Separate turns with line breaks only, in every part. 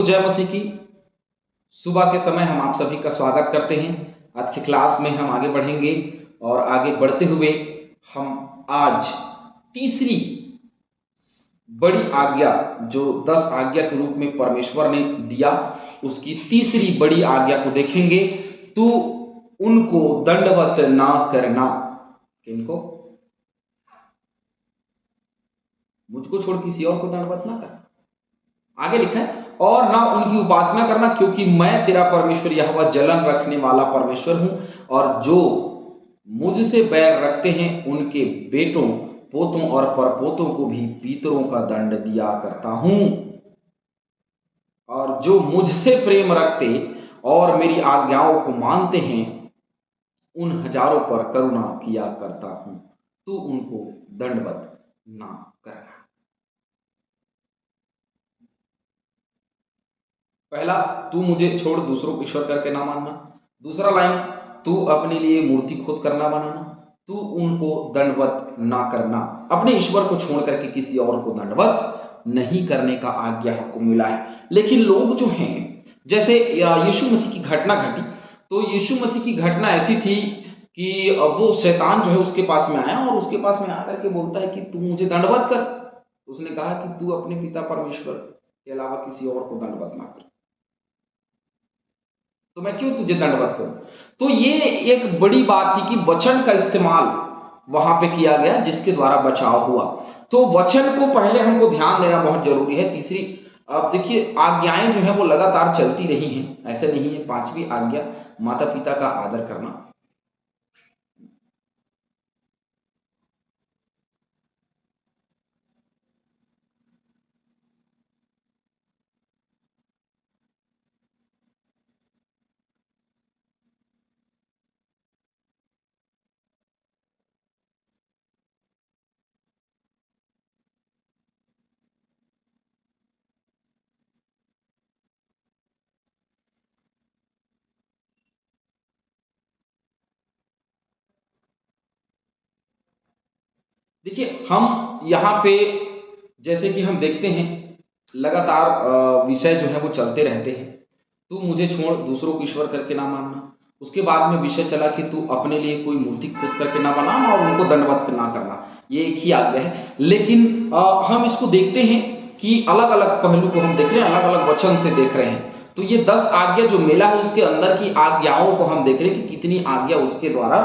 जय मसीह की। सुबह के समय हम आप सभी का स्वागत करते हैं। आज की क्लास में हम आगे बढ़ेंगे और आगे बढ़ते हुए हम आज तीसरी बड़ी आज्ञा जो 10 आज्ञा के रूप में परमेश्वर ने दिया, उसकी तीसरी बड़ी आज्ञा को देखेंगे। तू उनको दंडवत ना करना। किनको? मुझको छोड़ किसी और को दंडवत ना करना। आगे लिखा है, और ना उनकी उपासना करना, क्योंकि मैं तेरा परमेश्वर यहोवा जलन रखने वाला परमेश्वर हूं, और जो मुझसे बैर रखते हैं उनके बेटों, पोतों और परपोतों को भी पीतरों का दंड दिया करता हूं। और जो मुझसे प्रेम रखते और मेरी आज्ञाओं को मानते हैं उन हजारों पर करुणा किया करता हूं। तू उनको दंडवत ना करना। पहला, तू मुझे छोड़ दूसरों को ईश्वर करके ना मानना। दूसरा लाइन, तू अपने लिए मूर्ति खोद कर ना बनाना। तू उनको दंडवत ना करना। अपने ईश्वर को छोड़ करके किसी और को दंडवत नहीं करने का आज्ञा हमको मिला है। लेकिन लोग जो हैं, जैसे यीशु मसीह की घटना घटी, तो यीशु मसीह की घटना ऐसी थी कि वो शैतान जो है उसके पास में आया और उसके पास में आकर के बोलता है कि तू मुझे दंडवत कर। उसने कहा कि तू अपने पिता परमेश्वर के अलावा किसी और को दंडवत ना कर, तो मैं क्यों तुझे दंडवत करूं। तो ये एक बड़ी बात थी कि वचन का इस्तेमाल वहां पे किया गया जिसके द्वारा बचाव हुआ। तो वचन को पहले हमको ध्यान देना बहुत जरूरी है। तीसरी, अब देखिए, आज्ञाएं जो है वो लगातार चलती रही हैं, ऐसे नहीं है। पांचवी आज्ञा, माता पिता का आदर करना। देखिए, हम यहाँ पे जैसे कि हम देखते हैं लगातार विषय जो है वो चलते रहते हैं। तू मुझे छोड़ दूसरों को ईश्वर करके ना मानना। उसके बाद में विषय चला कि तू अपने लिए कोई मूर्ति खोद करके ना बनाना और उनको दंडवत ना करना। ये एक ही आज्ञा है। लेकिन हम इसको देखते हैं कि अलग अलग पहलू को हम देख रहे हैं, अलग अलग वचन से देख रहे हैं। तो ये 10 आज्ञा जो मिला है उसके अंदर की आज्ञाओं को हम देख रहे हैं कि कितनी आज्ञा उसके द्वारा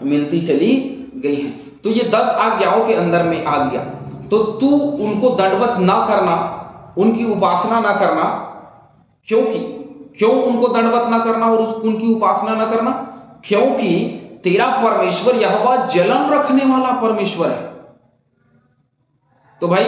मिलती चली गई है। तो ये 10 आज्ञाओं के अंदर में आज्ञा, तो तू उनको दंडवत ना करना, उनकी उपासना ना करना। क्योंकि क्यों उनको दंडवत ना करना और उनकी उपासना ना करना? क्योंकि तेरा परमेश्वर यहोवा जलन रखने वाला परमेश्वर है। तो भाई,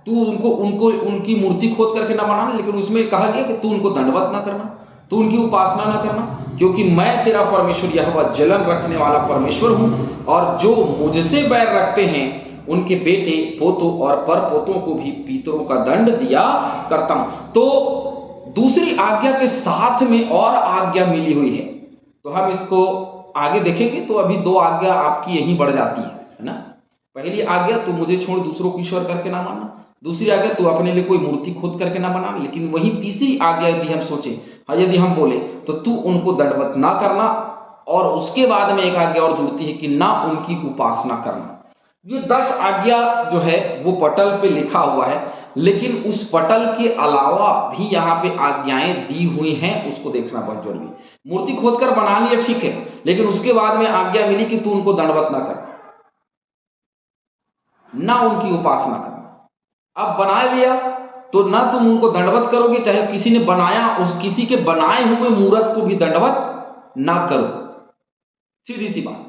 तू उनको उनको उनकी मूर्ति खोद करके ना बनाना, लेकिन उसमें कहा गया कि तू उनको दंडवत ना करना, तू उनकी उपासना ना करना, क्योंकि मैं तेरा परमेश्वर यहोवा जलन रखने वाला परमेश्वर हूं, और जो मुझसे बैर रखते हैं उनके बेटे, पोतों और परपोतों को भी पीतरों का दंड दिया करता हूं। तो दूसरी आज्ञा के साथ में और आज्ञा मिली हुई है। तो हम इसको आगे देखेंगे। तो अभी 2 आज्ञा आपकी यहीं बढ़ जाती है ना। पहली आज्ञा, तू मुझे छोड़ दूसरों को ईश्वर करके ना मानना। दूसरी आज्ञा, तू अपने लिए कोई मूर्ति खोद करके ना बनाना। लेकिन वही तीसरी आज्ञा यदि हम सोचें, हाँ, यदि हम बोले, तो तू उनको दंडवत ना करना, और उसके बाद में एक आज्ञा और जुड़ती है कि ना उनकी उपासना करना। ये 10 आज्ञा जो है वो पटल पे लिखा हुआ है, लेकिन उस पटल के अलावा भी यहाँ पे आज्ञाएं दी हुई हैं, उसको देखना बहुत जरूरी है। मूर्ति खोद कर बना लिया, ठीक है, लेकिन उसके बाद में आज्ञा मिली कि तू उनको दंडवत ना कर, ना उनकी उपासना करना। अब बना लिया तो ना तुम उनको दंडवत करोगे, चाहे किसी ने बनाया, उस किसी के बनाए हुए मूर्त को भी दंडवत ना करो। सीधी सी बात,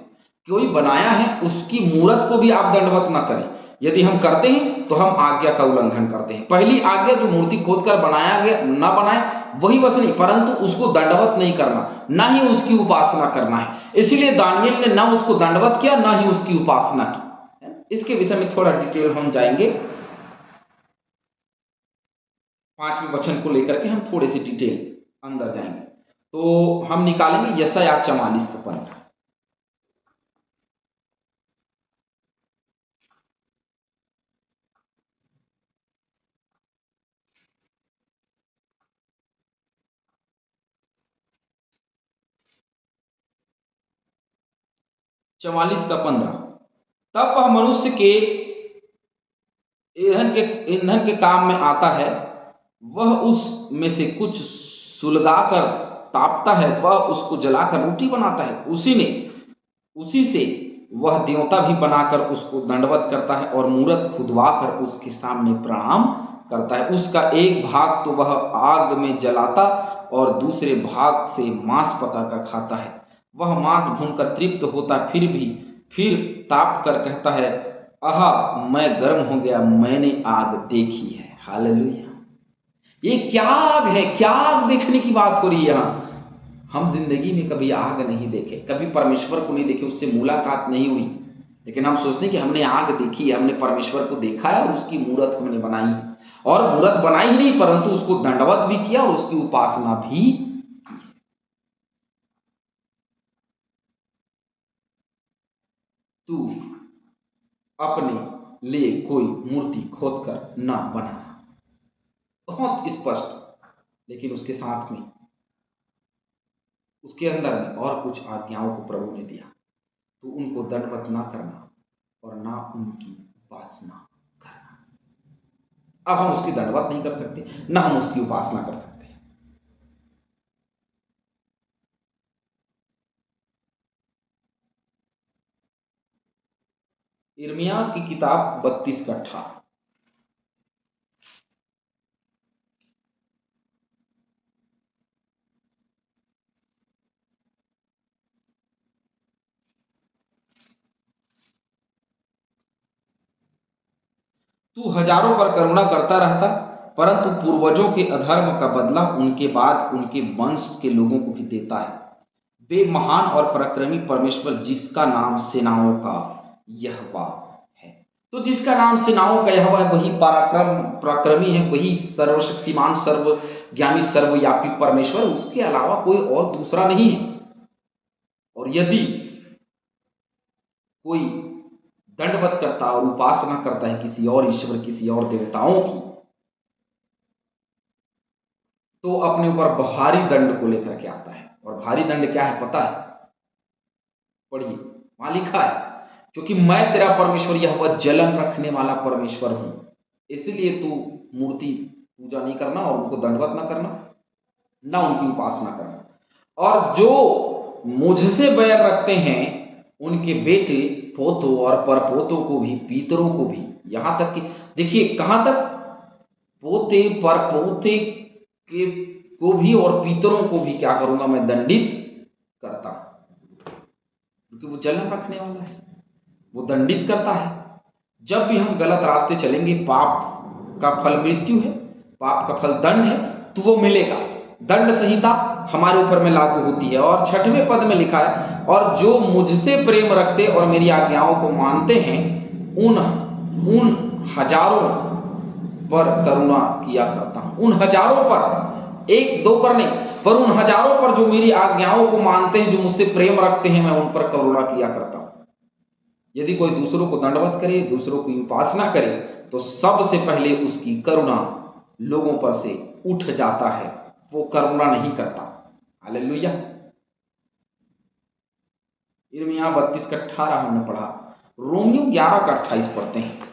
कोई बनाया है उसकी मूर्त को भी आप दंडवत ना करें। यदि हम करते हैं तो हम आज्ञा का उल्लंघन करते हैं। पहली आज्ञा, जो मूर्ति खोद कर बनाया गया ना बनाए, वही बस नहीं, परंतु उसको दंडवत नहीं करना, ना ही उसकी उपासना करना है। इसीलिए दानियल ने ना उसको दंडवत किया, ना ही उसकी उपासना की। इसके विषय में थोड़ा डिटेल हम जाएंगे। 5वें वचन को लेकर के हम थोड़े से डिटेल अंदर जाएंगे। तो हम निकालेंगे यशायाह 44 का पॉइंट। 44 का 15। तब वह मनुष्य के ईंधन के काम में आता है, वह उस में से कुछ सुलगाकर तापता है, वह उसको जलाकर रोटी बनाता है। उसी से वह देवता भी बनाकर उसको दंडवत करता है और मूरत खुदवाकर उसके सामने प्रणाम करता है। उसका एक भाग तो वह आग में जलाता और दूसरे भाग से मांस पकाकर खाता है। वह मांस भूनकर तृप्त होता, फिर ताप कर कहता है, आहा, मैं गर्म हो गया, मैंने आग देखी है। हालेलुया। ये क्या आग है, क्या आग देखने की बात हो रही है यहाँ। हम जिंदगी में कभी आग नहीं देखे, कभी परमेश्वर को नहीं देखे, उससे मुलाकात नहीं हुई, लेकिन हम सोचते हैं कि हमने आग देखी है, हमने परमेश्वर को देखा है और उसकी मूरत हमने बनाई, और मूरत बनाई ही नहीं परंतु उसको दंडवत भी किया और उसकी उपासना भी। तू अपने लिए कोई मूर्ति खोदकर ना बनाना। बहुत स्पष्ट, लेकिन उसके साथ में उसके अंदर में और कुछ आज्ञाओं को प्रभु ने दिया। तो उनको दंडवत ना करना और ना उनकी उपासना करना। अब हम उसकी दंडवत नहीं कर सकते, ना हम उसकी उपासना कर सकते। यिर्मयाह की किताब 32 का 18। तू हजारों पर करुणा करता रहता, परंतु पूर्वजों के अधर्म का बदला उनके बाद उनके वंश के लोगों को भी देता है। वे महान और पराक्रमी परमेश्वर जिसका नाम सेनाओं का यहोवा है। तो जिसका नाम सेनाओं का यहोवा है वही पराक्रमी है, वही सर्वशक्तिमान, सर्वज्ञानी, सर्वव्यापी परमेश्वर, उसके अलावा कोई और दूसरा नहीं है। और यदि कोई दंडवत करता और उपासना करता है किसी और ईश्वर, किसी और देवताओं की, तो अपने ऊपर भारी दंड को लेकर के आता है। और भारी दंड क्या है पता है? पढ़िए, वहां लिखा है, क्योंकि मैं तेरा परमेश्वर यहोवा जलन रखने वाला परमेश्वर हूं, इसलिए तू मूर्ति पूजा नहीं करना और उनको दंडवत ना करना, ना उनकी उपासना करना। और जो मुझसे बैर रखते हैं उनके बेटे, पोतों और परपोतों को भी, पीतरों को भी, यहां तक कि देखिए कहां तक, पोते परपोते के को भी और पीतरों को भी क्या करूंगा मैं, दंडित करता हूं। क्योंकि वो जलन रखने वाला है, वो दंडित करता है। जब भी हम गलत रास्ते चलेंगे, पाप का फल मृत्यु है, पाप का फल दंड है, तो वो मिलेगा। दंड संहिता हमारे ऊपर में लागू होती है। और 6वें पद में लिखा है, और जो मुझसे प्रेम रखते और मेरी आज्ञाओं को मानते हैं उन हजारों पर करुणा किया करता हूं। उन हजारों पर, एक दो पर नहीं, पर उन हजारों पर जो मेरी आज्ञाओं को मानते हैं, जो मुझसे प्रेम रखते हैं, मैं उन पर करुणा किया करता हूं। यदि कोई दूसरों को दंडवत करे, दूसरों की उपासना करे, तो सबसे पहले उसकी करुणा लोगों पर से उठ जाता है, वो करुणा नहीं करता। हालेलुया। यिर्मयाह 32 का 18 हमने पढ़ा। रोमियो 11 का 28 पढ़ते हैं।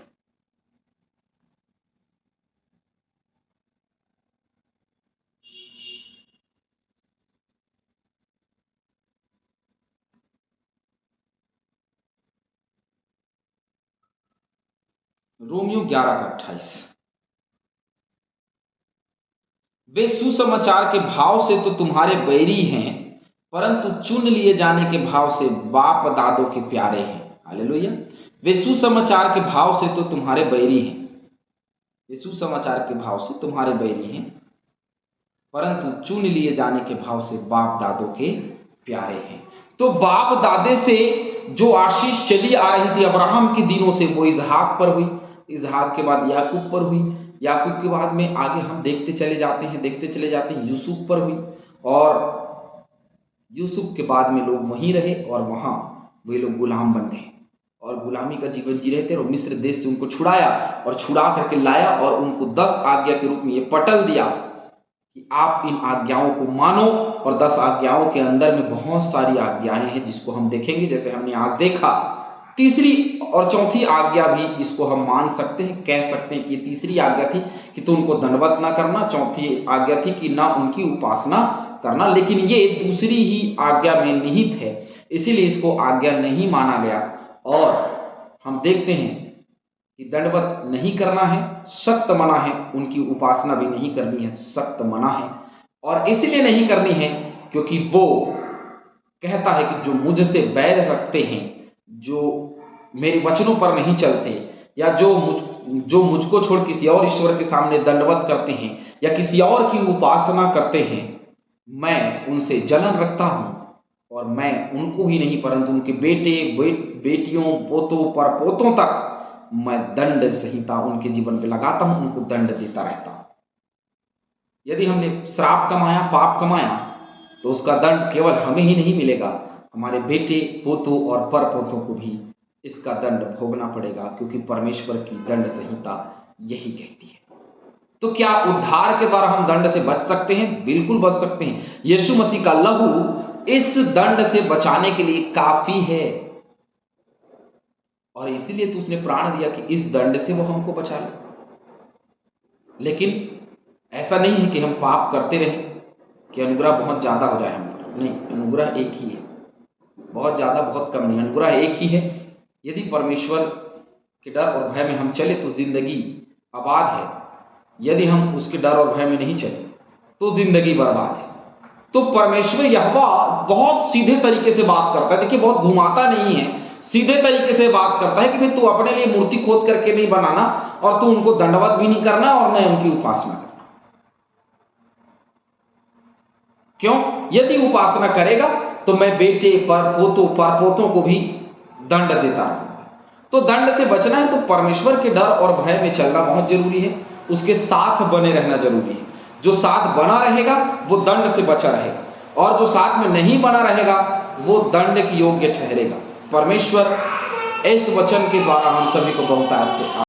रोमियो 11 का 28। वे सुसमाचार के भाव से तो तुम्हारे बैरी हैं, परंतु चुन लिए जाने के भाव से बाप दादों के प्यारे हैं। हालेलुया। वे सुसमाचार के भाव से तो तुम्हारे बैरी हैं, वे सुसमाचार के भाव से तुम्हारे बैरी हैं, परंतु चुन लिए जाने के भाव से बाप दादों के प्यारे हैं। तो बाप दादे से जो आशीष चली आ रही थी अब्राहम के दिनों से, वो इसहाक पर हुई, इसहाक के बाद याकूब पर हुई, याकूब के बाद में आगे हम देखते चले जाते हैं यूसुफ पर हुई, और यूसुफ के बाद में लोग वहीं रहे और वहां वे लोग गुलाम बन गए और गुलामी का जीवन जी रहे थे। और मिस्र देश से उनको छुड़ाया और छुड़ा करके लाया और उनको 10 आज्ञा के रूप में ये पटल दिया कि आप इन आज्ञाओं को मानो, और 10 आज्ञाओं के अंदर में बहुत सारी आज्ञाएं हैं जिसको हम देखेंगे। जैसे हमने आज देखा, तीसरी और चौथी आज्ञा भी इसको हम मान सकते हैं, कह सकते हैं कि तीसरी आज्ञा थी कि तू उनको दंडवत ना करना, चौथी आज्ञा थी कि ना उनकी उपासना करना, लेकिन ये दूसरी ही आज्ञा में निहित है, इसीलिए इसको आज्ञा नहीं माना गया। और हम देखते हैं कि दंडवत नहीं करना है, सख्त मना है, उनकी उपासना भी नहीं करनी है, सख्त मना है। और इसलिए नहीं करनी है क्योंकि वो कहता है कि जो मुझसे बैर रखते हैं, जो मेरे वचनों पर नहीं चलते, या जो मुझको छोड़ किसी और ईश्वर के सामने दंडवत करते हैं या किसी और की उपासना करते हैं, मैं उनसे जलन रखता हूं, और मैं उनको ही नहीं परंतु उनके बेटियों, पोतों, परपोतों तक मैं दंड संहिता उनके जीवन पे लगाता हूं, उनको दंड देता रहता हूं। यदि हमने श्राप कमाया, पाप कमाया, तो उसका दंड केवल हमें ही नहीं मिलेगा, हमारे बेटे, पोतों और परपोतों को भी इसका दंड भोगना पड़ेगा, क्योंकि परमेश्वर की दंड संहिता यही कहती है। तो क्या उद्धार के द्वारा हम दंड से बच सकते हैं? बिल्कुल बच सकते हैं। यीशु मसीह का लहू इस दंड से बचाने के लिए काफी है, और इसीलिए तो उसने प्राण दिया कि इस दंड से वो हमको बचा ले। लेकिन ऐसा नहीं है कि हम पाप करते रहें कि अनुग्रह बहुत ज्यादा हो जाए हम पर। नहीं, अनुग्रह एक ही है, बहुत ज्यादा बहुत कम नहीं, अनुग्रह एक ही है। यदि परमेश्वर के डर और भय में हम चले तो जिंदगी आबाद है, यदि हम उसके डर और भय में नहीं चले तो जिंदगी बर्बाद है। तो परमेश्वर यहोवा बहुत सीधे तरीके से बात करता है। देखिए, बहुत घुमाता नहीं है, सीधे तरीके से बात करता है कि भाई तू अपने लिए मूर्ति खोद करके नहीं बनाना, और तू उनको दंडवत भी नहीं करना और न उनकी उपासना करना। क्यों? यदि उपासना करेगा तो मैं बेटे, परपोतों को भी दंड देता रहूंगा। तो दंड से बचना है तो परमेश्वर के डर और भय में चलना बहुत जरूरी है, उसके साथ बने रहना जरूरी है। जो साथ बना रहेगा वो दंड से बचा रहेगा, और जो साथ में नहीं बना रहेगा वो दंड के योग्य ठहरेगा। परमेश्वर इस वचन के द्वारा हम सभी को बहुत आशीर्वाद